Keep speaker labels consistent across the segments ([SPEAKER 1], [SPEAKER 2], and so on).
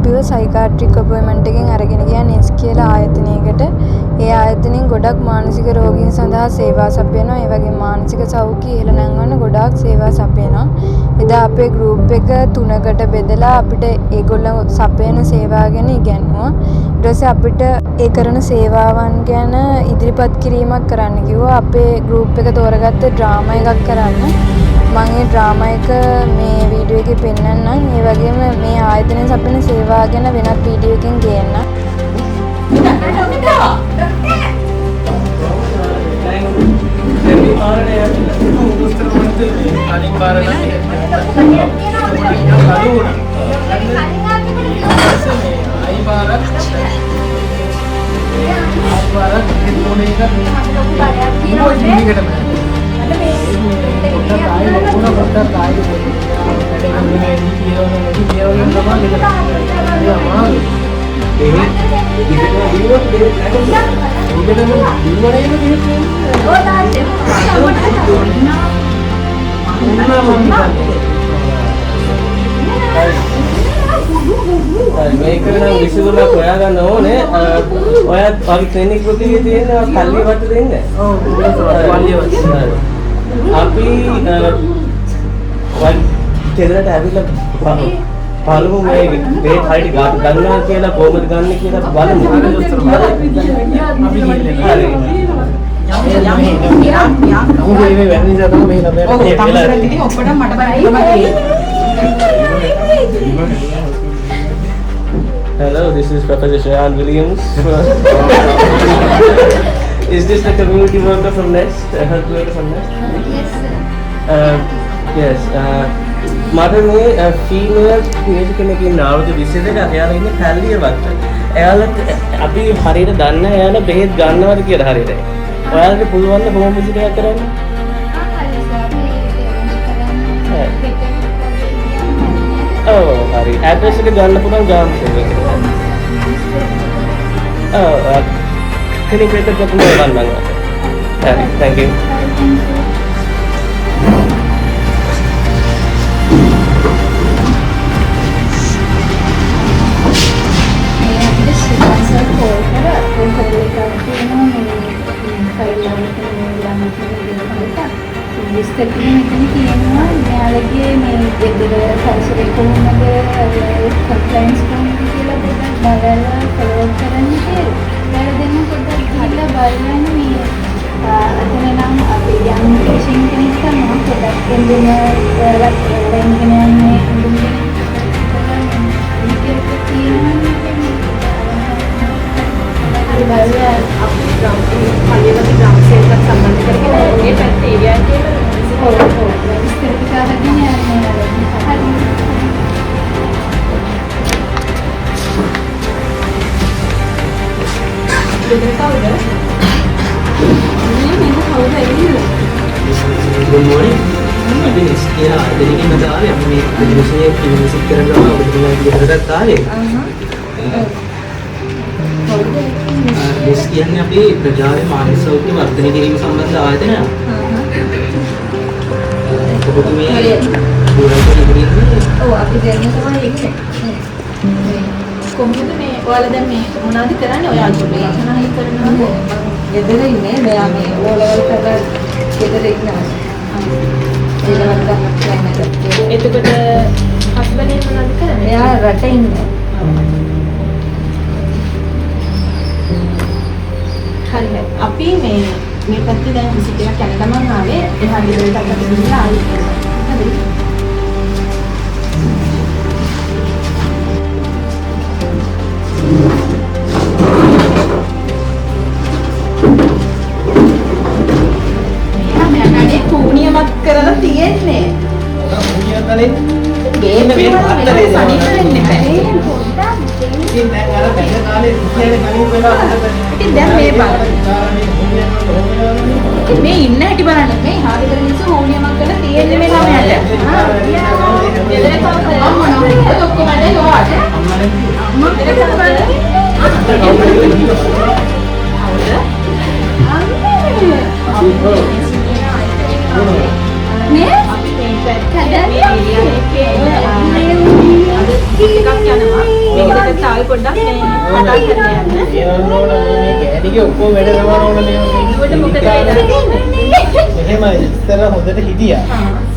[SPEAKER 1] අපිව psychiatric appointment එකකින් අරගෙන ගියා නෙස් කියලා ආයතනයකට. ඒ ආයතනයෙන් ගොඩක් මානසික රෝගීන් සඳහා සේවා සපයනවා. ඒ වගේම මානසික සෞඛ්‍ය ඉහළ නංවන්න ගොඩාක් සේවා සපයනවා. එදා අපේ ගෲප් එක 3කට බෙදලා අපිට ඒගොල්ලෝ සපයන සේවා ගැන ඉගැන්නුවා. ඊට පස්සේ අපිට ඒ කරන සේවාවන් ගැන ඉදිරිපත් කිරීමක් කරන්න කිව්වා. අපේ ගෲප් එක තෝරගත්ත ඩ්‍රාමා එකක් කරන්න. මම ඒ ඩ්‍රාමා එක මේ වීඩියෝ එකේ පෙන්නන්නම්. ඒ වගේම මේ ආයතනයේ සපයන සේවා ගැන වෙනත් වීඩියෝ එකකින් ගේන්නම්.
[SPEAKER 2] මේක නම් විසඳුමක් හොයාගන්න ඕනේ. ඔයත් වගේ ක්ලිනික් එකේ තියෙන පල්ලිය වට දෙන්නේ. ඔව් පල්ලිය වට. අපි කෙලරට ඇවිල්ලා පළමු මේ හරියට ගන්නවා කියලා කොහොමද ගන්න කියලා බලමු. Hello, this is Professor Shayan Williams. Is this the community worker from Nest? Health worker from Nest?
[SPEAKER 1] Yes, sir.
[SPEAKER 2] Yes. මට මේ ෆීමේල් ටීනේජර් කෙනෙක් ඉන්නවා අවුරුදු 22ක. එයාලා ඉන්නේ පැල්ලිය වත්ත. එයාලා අපි හරියට දන්නේ එයාලා බෙහෙත් ගන්නවද කියලා හරියට. ඔයාලට පුළුවන් ද හෝම් විසිට් එකක් කරන්න? ඔව් හරි. ඇඩ්‍රස් එක ගන්න පුළුවන් ගාම් සේවක. ඔව් කෙනෙක් වෙත කොහොමද ගන්නවා? හරි. Thank you.
[SPEAKER 1] විස්තර මෙතන කියනවා මෙයාලගේ මේ ගෙදර පරිසරය කොහොමද කම්ප්ලයින්ස් කොහොමද කියලා පොඩ්ඩක් බලලා ෆලෝ කරන්න කියලා. ඒලා දෙන්න පොඩ්ඩක් ගිහිල්ලා බලන්න මේ අතන නම් අපේ යම් පේෂන් කෙනෙක් තමයි පොඩ්ඩක් එන්ජින වලට එන්ජින යන්නේ බලලා අපි පල්ලියට ග්‍රාම සේවකත් සම්බන්ධ කරගෙන ඒ පැත්තේ ඒරියා කියලා විස්තර කරගෙන යන්නේ හරි.
[SPEAKER 3] Good morning. I've been here. Dedicated to the area. I'm the music director of the area. This කියන්නේ අපි ප්‍රජාවේ මානසික සෞඛ්‍ය වර්ධනය කිරීම සම්බන්ධ ආයතනයක්. ඔබතුමිය දුරට ඉදිරියේ
[SPEAKER 1] ඔව් අපි දැන් තමයි ඉන්නේ.
[SPEAKER 4] කොහොමද මේ ඔයාලා දැන් මේ මොනවද කරන්නේ? ඔය අල්පේ ගණනයි කරනවද?
[SPEAKER 1] ගෙදර ඉන්නේ. මෙයා මේ ඕ ලෙවල් කරලා ගෙදර ඉන්නවා. ඒ ලෙවල් ගන්න කියන්නේ.
[SPEAKER 4] එතකොට හස්බන්ඩ් එක මොනවද කරන්නේ?
[SPEAKER 1] එයා රට ඉන්නේ.
[SPEAKER 4] හරි. අපි මේ පැත්තේ දැන් විසිට් එකක් යන ගමන් ආවේ එහා ගෙදරට අපි ගිහිල්ලා ආයි. හරි.
[SPEAKER 5] කුණියමත් කරලා තියෙන්නේ.
[SPEAKER 3] කුණියක් කලේ
[SPEAKER 5] මේ
[SPEAKER 3] අත්තරේ
[SPEAKER 5] සනීප වෙන්න බෑ.
[SPEAKER 3] ඉතින් දැන් අර බැල කාලේ ඉන්නේ කලින් වෙලා
[SPEAKER 5] ඉතින් දැන් මේ බලන්න. මේ ඉන්න හැටි බලන්න. මේ හාරිතර මිනිස්සු කුණියමක් කරලා තියෙන්නේ මේ ළමයාට.
[SPEAKER 4] ගෙදර කවුද?
[SPEAKER 5] අම්මා නෝනේ ඔක්කොම වැඩේ ඔයාට. අම්මා මෙතන බලන්න. නේ?
[SPEAKER 4] අපි මේ පැත්තේ
[SPEAKER 5] කඩන්නේ.
[SPEAKER 4] මේ ඒරියා එකේ අද එකක් යනවා. මේක ඔයාලා පොඩ්ඩක් මේ කතා කරලා යන්න.
[SPEAKER 3] කියන්න ඕන මේ කෑලිගේ ඔක්කොම වැඩ කරනවා ඕන මේ
[SPEAKER 4] ඒකට මොකද වෙලා තියෙන්නේ?
[SPEAKER 3] එහෙමයි ඉතර හොඳට හිටියා.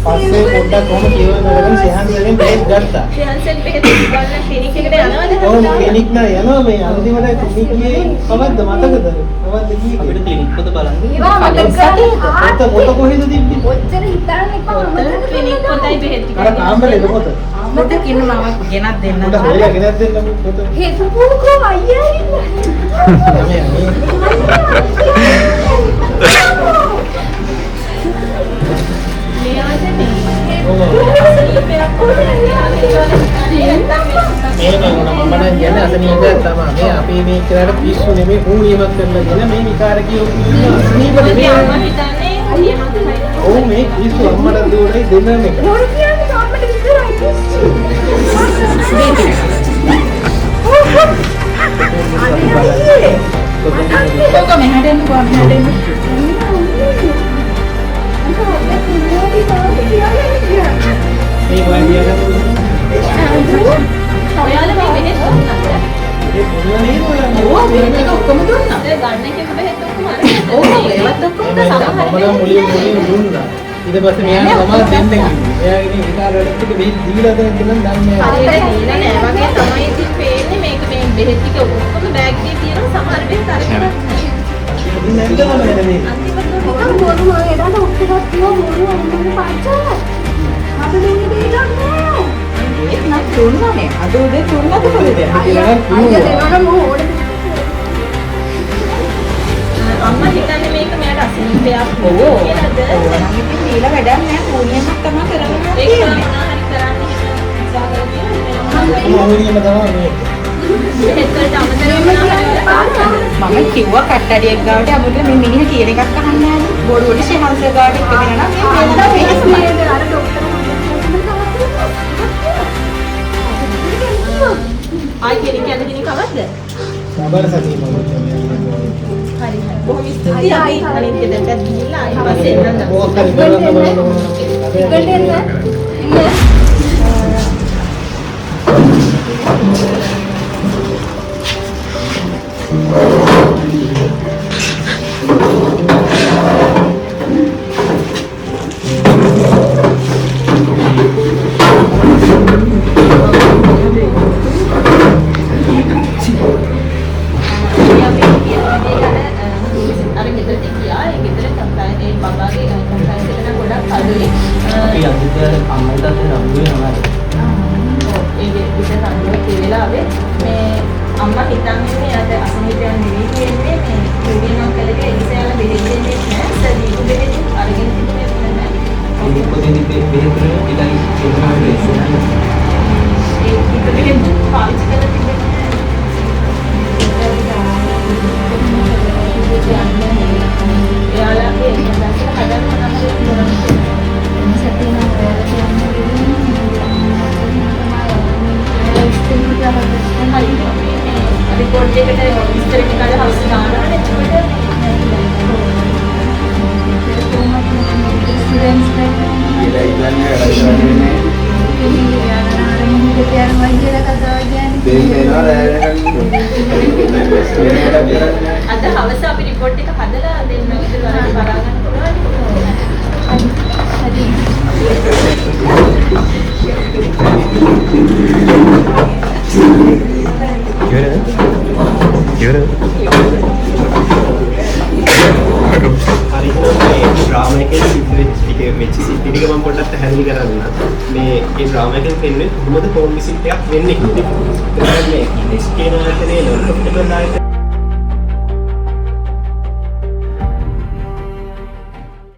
[SPEAKER 3] පස්සේ පොඩ්ඩක් කොහොම කියවන වලින් සෙහන්සෙන් බෙහෙත් ගත්තා.
[SPEAKER 4] ෆිනන්ෂල් බෙහෙත් ගන්න ක්ලිනික් එකට යනවද?
[SPEAKER 3] ඔව් ක්ලිනික් නා යනවා මේ අන්තිමට ක්ලිනික් ගියේ කවද්ද මතකද? කවද්ද ගියේ අපිට ක්ලිනික් පොත බලන්න.
[SPEAKER 5] ඒවා මතක
[SPEAKER 3] පොත කොහෙද තිබ්බේ?
[SPEAKER 5] ඔච්චර හිතන්න එපා
[SPEAKER 4] ක්ලිනික් පොතයි බෙහෙත් ටික.
[SPEAKER 3] අර කාමරේද පොත?
[SPEAKER 4] මොකද කින්න මම ගෙනත් දෙන්න.
[SPEAKER 3] පොත හොයලා ගෙනත් දෙන්න පොත.
[SPEAKER 5] හේතුපුරුකෝ අයියා
[SPEAKER 3] කියන්නේ අසනීපයක් තමයි. මේ අපේ මේ ඉස්සරහට පිස්සු නෙමෙයි ඌනියමක් කරලා කියන මේ විකාරකියෝ අසනීප නෙමෙයි. ඔව් මේ පිස්සු අම්මට දුවනේ දෙන්නම එක.
[SPEAKER 5] මොන කියන්නේ අම්මට විතරයි පිස්සු.
[SPEAKER 4] කොක මෙහාට එන්න කොහොමද මෙහාට එන්න?
[SPEAKER 3] මේ වයින්දියාට
[SPEAKER 4] ඔයාලා මේ බෙහෙත් දුන්නාද?
[SPEAKER 3] ඒ දුන්නනේ
[SPEAKER 4] ඔව් බෙහෙත් එක ඔක්කොම දුන්නා. ඒ ගන්න එකේ බෙහෙත් ඔක්කොම අරගෙන. ඔව් ඒවත් ඔක්කොම සමහර
[SPEAKER 3] මුලින් දුන්නා. ඊට පස්සේ මෙයාට තමයි දෙන්න කිව්වේ. එයාගේ විකාරවලට ටික බෙහෙත් දීලාද කියලා දන්නේ නැහැ.
[SPEAKER 4] හරියට දීලා නෑ වගේ තමයි ඉතින් පේන්නේ මේක මේ බෙහෙත් ටික ඔක්කොම බෑග් එකේ තියෙනවා සමහර බෙහෙත් අරගෙන.
[SPEAKER 3] ඉතින් නැද්ද මම මේ
[SPEAKER 4] අන්තිමට
[SPEAKER 5] මොකද බොරු එදාට ඔක්කොම තියෝ බොරු අම්මගේ පාච්චා. අපේ දෙන්නේ දෙන්නේ.
[SPEAKER 4] ඒත් නම් දුන්නානේ. අද උදේ දුන්නද කොහෙද?
[SPEAKER 5] අයියා දෙනවා මොකෝඩ
[SPEAKER 4] අම්මා හිතන්නේ මේක මෙයාට අසනීපයක්
[SPEAKER 6] ඔව්.
[SPEAKER 4] කියලාද?
[SPEAKER 6] නම් ඉතින් දීලා වැඩක් නැහැ පූර්ණියමක් තමයි කරගෙන
[SPEAKER 4] ඒක
[SPEAKER 6] තියෙන්නේ.
[SPEAKER 4] හරි කරන්නේ උත්සාහ කරලා තියෙනවා.
[SPEAKER 3] මොහොනියම තමයි මේ.
[SPEAKER 4] බෙහෙත් වලට අමතරව
[SPEAKER 6] මම කිව්වා කට්ටඩියක් ගාවට අපිට මේ මිනිහ කියන එකක් අහන්න නැහැ. බොරුවට ශහන්ස ගාවට එක දෙනා නම් මේ වෙනදා වෙනස් නෑ.
[SPEAKER 5] අර ડોක්ටර්
[SPEAKER 4] ආයි කෙනෙක් යන කෙනෙක් කවද්ද?
[SPEAKER 3] සබර සතිය මොකද
[SPEAKER 4] හරි හරි. බොහොම ස්තුතියි. අපි අනිත් දෙකට ගිහිල්ලා ආයි පස්සේ එන්න.
[SPEAKER 3] මොකක් හරි කරන්න බලන්න.
[SPEAKER 5] ඉක්කට එන්න.
[SPEAKER 4] අර ගෙදරට ගියා. ඒ ගෙදර කම්පැනි ඒ බබාගේ කම්පැනි එකට ගොඩක් අඩුයි.
[SPEAKER 3] අපි අදිට අම්මට නම්බුවේ නමයි.
[SPEAKER 4] ඒ ගෙදර නඩුව කියලා මේ අම්මා හිතන්නේ මෙයාට අසනීපයක් නෙවෙයි කියන්නේ මේ යෝගිනම් කලගේ ඉස්සෙල්ලා බෙහෙත් දෙන්නේ නැහැ. සදීපු බෙහෙත් අරගෙන තිබුණේ නැහැ.
[SPEAKER 3] මේ පොතේ බෙහෙත් ඉලයි ඒකම ඉස්සරහ.
[SPEAKER 4] ඒ බෙහෙත් පාවිච්චි කරලා තිබුණේ එයාලගේ දැක්ක හදන්න නම් රිපෝට් එකට විස්තර ටික අද හවස දානවානේ අද හවස අපි රිපෝට් එක හදලා දෙන්න විතර වරන් බලා ගන්න පුළුවන්.
[SPEAKER 7] හරි මේ ඩ්‍රාමා එකේ වෙච්ච සිද්ධි ටික මම පොඩ්ඩක් පැහැදිලි කරන්න. මේ ඒ ඩ්‍රාමා එකෙන් පෙන්වන්නේ කොහොමද හෝම් විසිට් එකක් වෙන්නේ කියන එක. ඒ කියන්නේ ස්කේනර් එකේ ලොකු ප්‍රොෆෙෂනල්